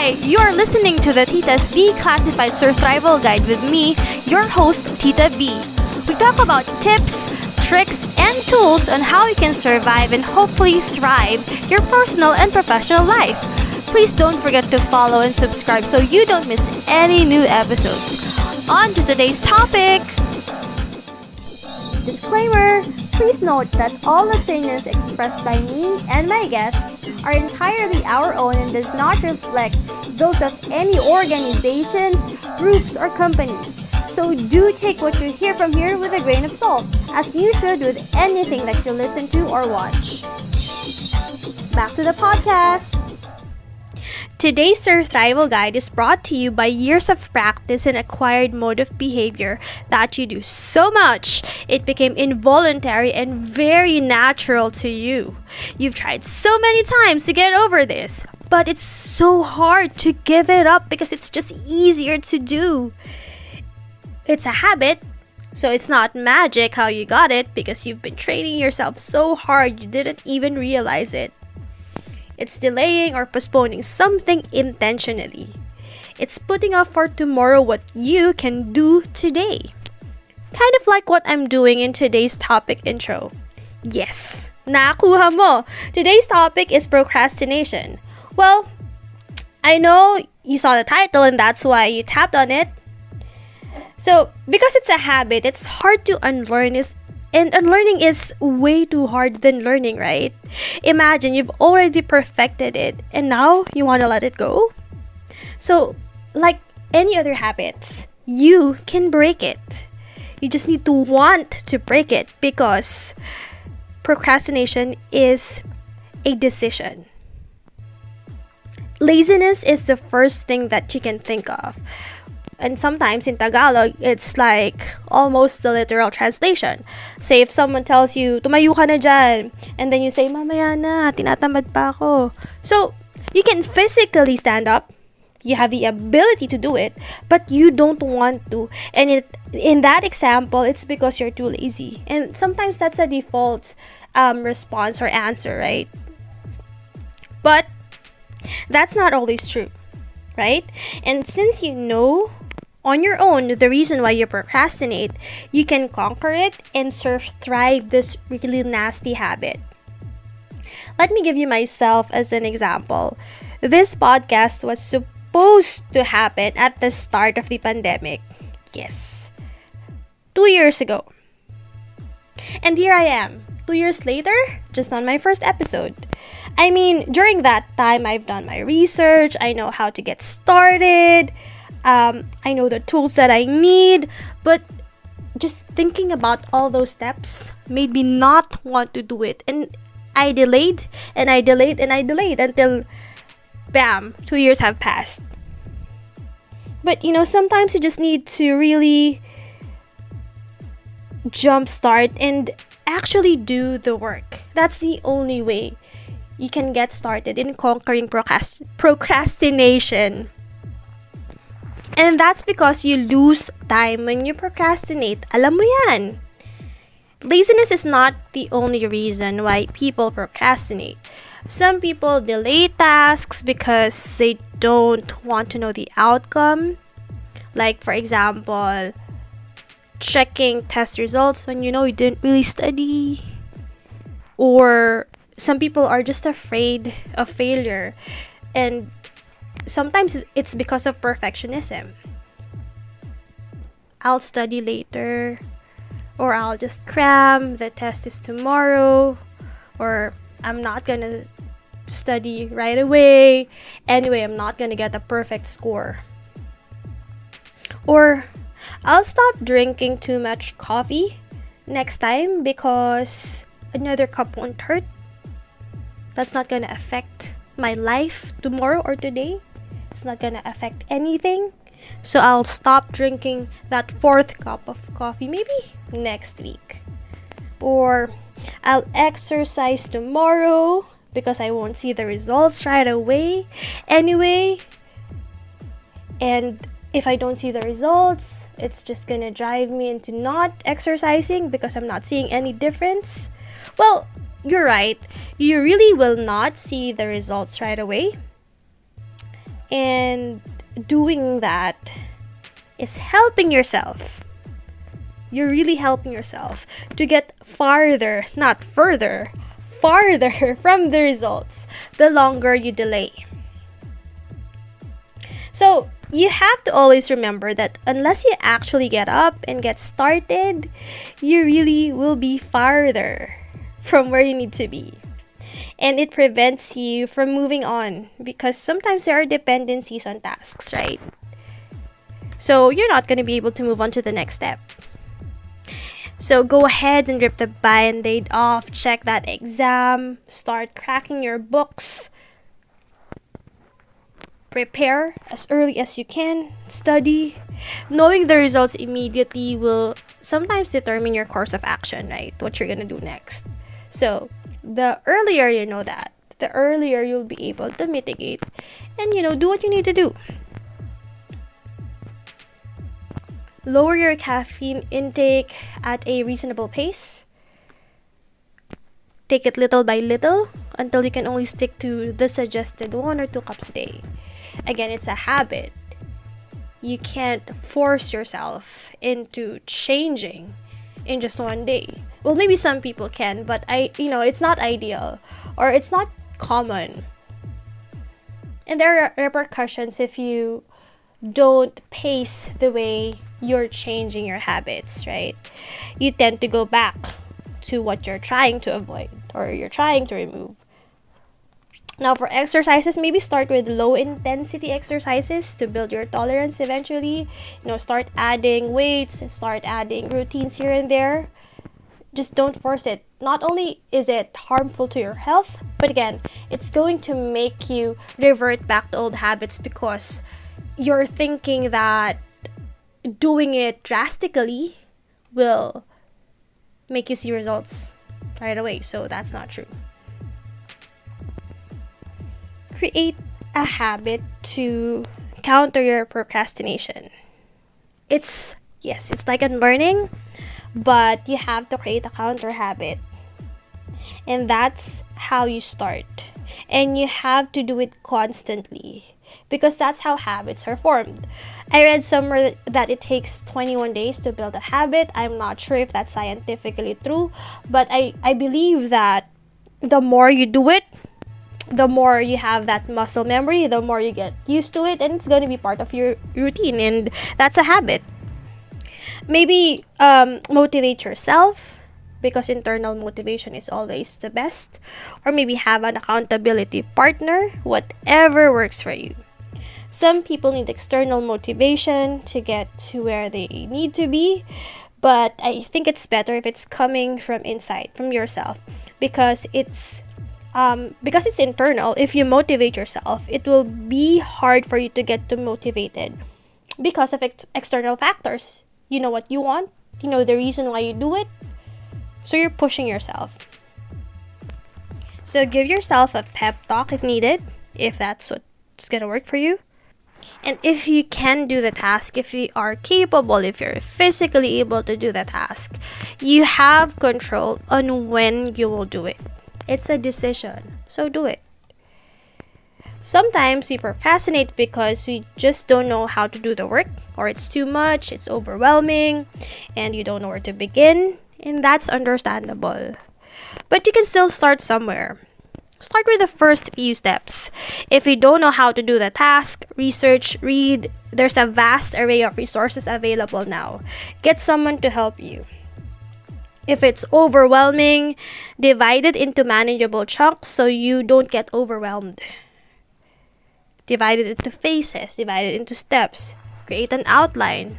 Hi, you're listening to the Tita's Declassified Surthrival Guide with me, your host, Tita B. We talk about tips, tricks, and tools on how you can survive and hopefully thrive your personal and professional life. Please don't forget to follow and subscribe so you don't miss any new episodes. On to today's topic! Disclaimer! Please note that all opinions expressed by me and my guests are entirely our own and does not reflect those of any organizations, groups, or companies. So do take what you hear from here with a grain of salt, as you should with anything that you listen to or watch. Back to the podcast! Today's Surthrival Guide is brought to you by years of practice and acquired mode of behavior that you do so much it became involuntary and very natural to you. You've tried so many times to get over this, but it's so hard to give it up because it's just easier to do. It's a habit, so it's not magic how you got it because you've been training yourself so hard you didn't even realize it. It's delaying or postponing something intentionally. It's putting off for tomorrow what you can do today. Kind of like what I'm doing in today's topic intro. Yes, nakuha mo! Today's topic is procrastination. Well, I know you saw the title and that's why you tapped on it. So, because it's a habit, it's hard to unlearn and unlearning is way too hard than learning, right? Imagine you've already perfected it and now you want to let it go. So, like any other habits, you can break it. You just need to want to break it because procrastination is a decision. Laziness is the first thing that you can think of. And sometimes in Tagalog, it's like almost the literal translation. Say if someone tells you, tumayo ka na dyan, and then you say, mamaya na, tinatamad pa ako. So, you can physically stand up. You have the ability to do it, but you don't want to. And in that example, it's because you're too lazy. And sometimes that's a default response or answer, right? But that's not always true, right? And since you know on your own the reason why you procrastinate, you can conquer it and thrive this really nasty habit. Let me give you myself as an example. This podcast was supposed to happen at the start of the pandemic. Yes. 2 years ago. And here I am, 2 years later, just on my first episode. I mean, during that time, I've done my research. I know how to get started. I know the tools that I need. But just thinking about all those steps made me not want to do it. And I delayed, and I delayed, and I delayed until, bam, 2 years have passed. But, sometimes you just need to really jumpstart and actually do the work. That's the only way you can get started in conquering procrastination. And that's because you lose time when you procrastinate. Alam mo yan. Laziness is not the only reason why people procrastinate. Some people delay tasks because they don't want to know the outcome. Like, for example, checking test results when you know you didn't really study. Or some people are just afraid of failure. And sometimes it's because of perfectionism. I'll study later. Or I'll just cram. The test is tomorrow. Or I'm not gonna study right away. Anyway, I'm not gonna get a perfect score. Or I'll stop drinking too much coffee next time because another cup won't hurt. That's not gonna affect my life tomorrow or today. It's not gonna affect anything. So I'll stop drinking that 4th cup of coffee maybe next week. Or I'll exercise tomorrow because I won't see the results right away anyway. And if I don't see the results, it's just gonna drive me into not exercising because I'm not seeing any difference. Well, you're right. You really will not see the results right away. And doing that is helping yourself. You're really helping yourself to get farther, not further, farther from the results the longer you delay. So you have to always remember that unless you actually get up and get started, you really will be farther from where you need to be. And it prevents you from moving on because sometimes there are dependencies on tasks, right? So you're not going to be able to move on to the next step. So go ahead and rip the band-aid off, check that exam, start cracking your books, prepare as early as you can, study. Knowing the results immediately will sometimes determine your course of action, right? What you're gonna do next. So the earlier you know that, the earlier you'll be able to mitigate and, do what you need to do. Lower your caffeine intake at a reasonable pace. Take it little by little until you can only stick to the suggested 1 or 2 cups a day. Again, it's a habit. You can't force yourself into changing in just one day. Well, maybe some people can, but it's not ideal or it's not common. And there are repercussions if you don't pace the way you're changing your habits, right? You tend to go back to what you're trying to avoid or you're trying to remove. Now, for exercises, maybe start with low intensity exercises to build your tolerance eventually. Start adding weights, start adding routines here and there. Just don't force it. Not only is it harmful to your health, but again, it's going to make you revert back to old habits because you're thinking that doing it drastically will make you see results right away. So that's not true. Create a habit to counter your procrastination. It's like unlearning, but you have to create a counter habit. And that's how you start. And you have to do it constantly because that's how habits are formed. I read somewhere that it takes 21 days to build a habit. I'm not sure if that's scientifically true, but I believe that the more you do it, the more you have that muscle memory, the more you get used to it, and it's going to be part of your routine, and that's a habit. Maybe motivate yourself because internal motivation is always the best, or maybe have an accountability partner, whatever works for you. Some people need external motivation to get to where they need to be, but I think it's better if it's coming from inside, from yourself, because it's internal. If you motivate yourself, it will be hard for you to get motivated because of external factors. You know what you want, you know the reason why you do it, so you're pushing yourself. So give yourself a pep talk if needed, if that's what's gonna work for you. And if you can do the task, if you are capable, if you're physically able to do the task, you have control on when you will do it. It's a decision, so do it. Sometimes we procrastinate because we just don't know how to do the work, or it's too much, it's overwhelming, and you don't know where to begin, and that's understandable. But you can still start somewhere. Start with the first few steps. If you don't know how to do the task, research, read. There's a vast array of resources available now. Get someone to help you. If it's overwhelming, divide it into manageable chunks so you don't get overwhelmed. Divide it into phases, divide it into steps. Create an outline.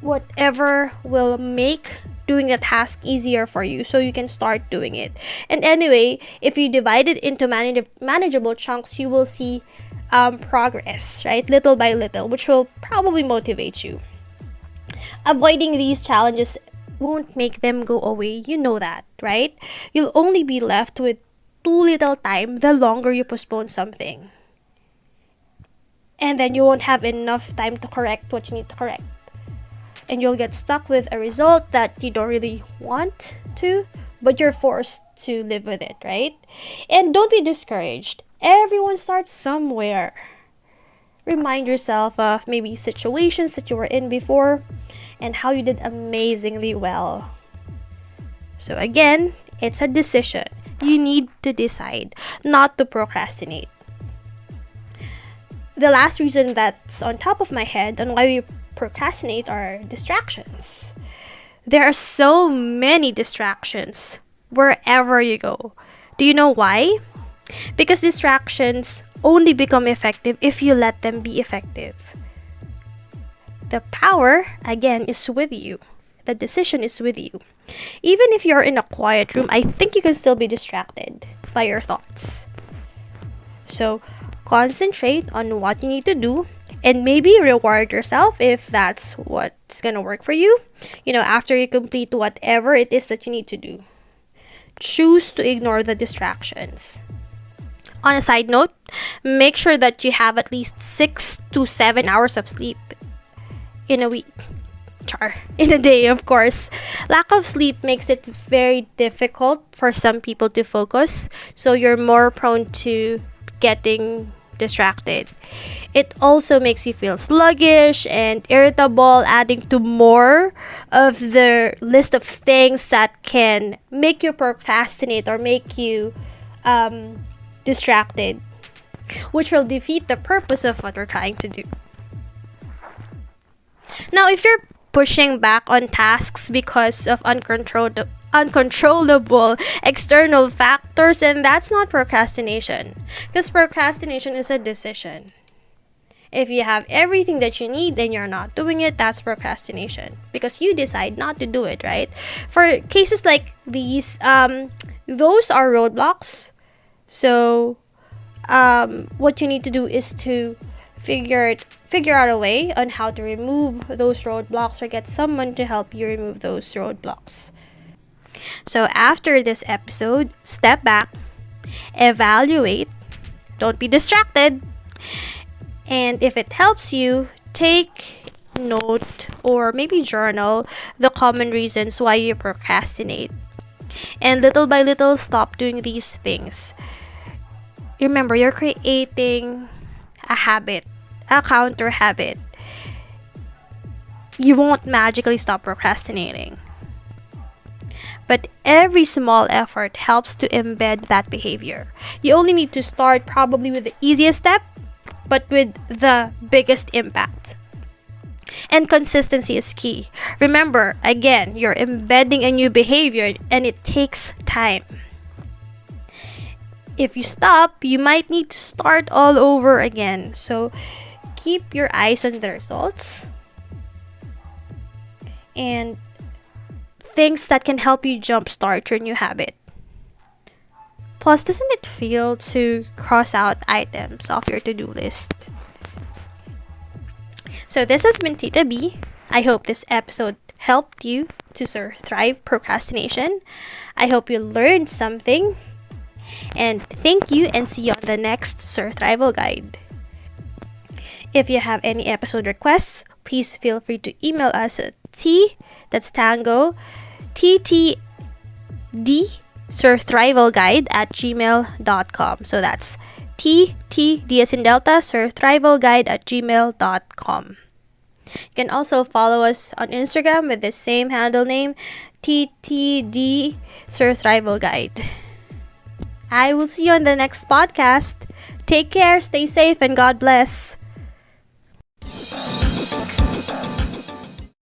Whatever will make doing the task easier for you so you can start doing it. And anyway, if you divide it into manageable chunks, you will see progress, right? Little by little, which will probably motivate you. Avoiding these challenges won't make them go away. You know that, right? You'll only be left with too little time the longer you postpone something. And then you won't have enough time to correct what you need to correct. And you'll get stuck with a result that you don't really want to, but you're forced to live with it, right? And don't be discouraged. Everyone starts somewhere. remind yourself of maybe situations that you were in before and how you did amazingly well. So again, it's a decision. You need to decide not to procrastinate. The last reason that's on top of my head on why we procrastinate are distractions. There are so many distractions wherever you go. Do you know why? Because distractions only become effective if you let them be effective. The power, again, is with you. The decision is with you. Even if you're in a quiet room, I think you can still be distracted by your thoughts. So, concentrate on what you need to do and maybe reward yourself if that's what's gonna work for you. After you complete whatever it is that you need to do. Choose to ignore the distractions. On a side note, make sure that you have at least 6 to 7 hours of sleep in a week. In a day, of course. Lack of sleep makes it very difficult for some people to focus, so you're more prone to getting distracted. It also makes you feel sluggish and irritable, adding to more of the list of things that can make you procrastinate or make you distracted, which will defeat the purpose of what we're trying to do. Now, if you're pushing back on tasks because of uncontrollable external factors, and that's not procrastination, because procrastination is a decision. If you have everything that you need and you're not doing it, that's procrastination because you decide not to do it, right? For cases like these, those are roadblocks. So what you need to do is to figure out a way on how to remove those roadblocks or get someone to help you remove those roadblocks. So after this episode, step back, evaluate, don't be distracted, and if it helps you, take note or maybe journal the common reasons why you procrastinate. And little by little, stop doing these things. Remember, you're creating a habit, a counter habit. You won't magically stop procrastinating. But every small effort helps to embed that behavior. You only need to start probably with the easiest step, but with the biggest impact. And consistency is key. Remember, again, you're embedding a new behavior and it takes time. If you stop, you might need to start all over again. So keep your eyes on the results and things that can help you jumpstart your new habit. Plus, doesn't it feel to cross out items off your to-do list? So this has been Tita B. I hope this episode helped you to thrive procrastination. I hope you learned something. And thank you, and see you on the next Surthrival Guide. If you have any episode requests, please feel free to email us at TTDSurthrivalGuide@gmail.com. So that's TTDSurthrivalGuide@gmail.com. You can also follow us on Instagram with the same handle name, TTDSurthrivalGuide. I will see you on the next podcast. Take care, stay safe, and God bless.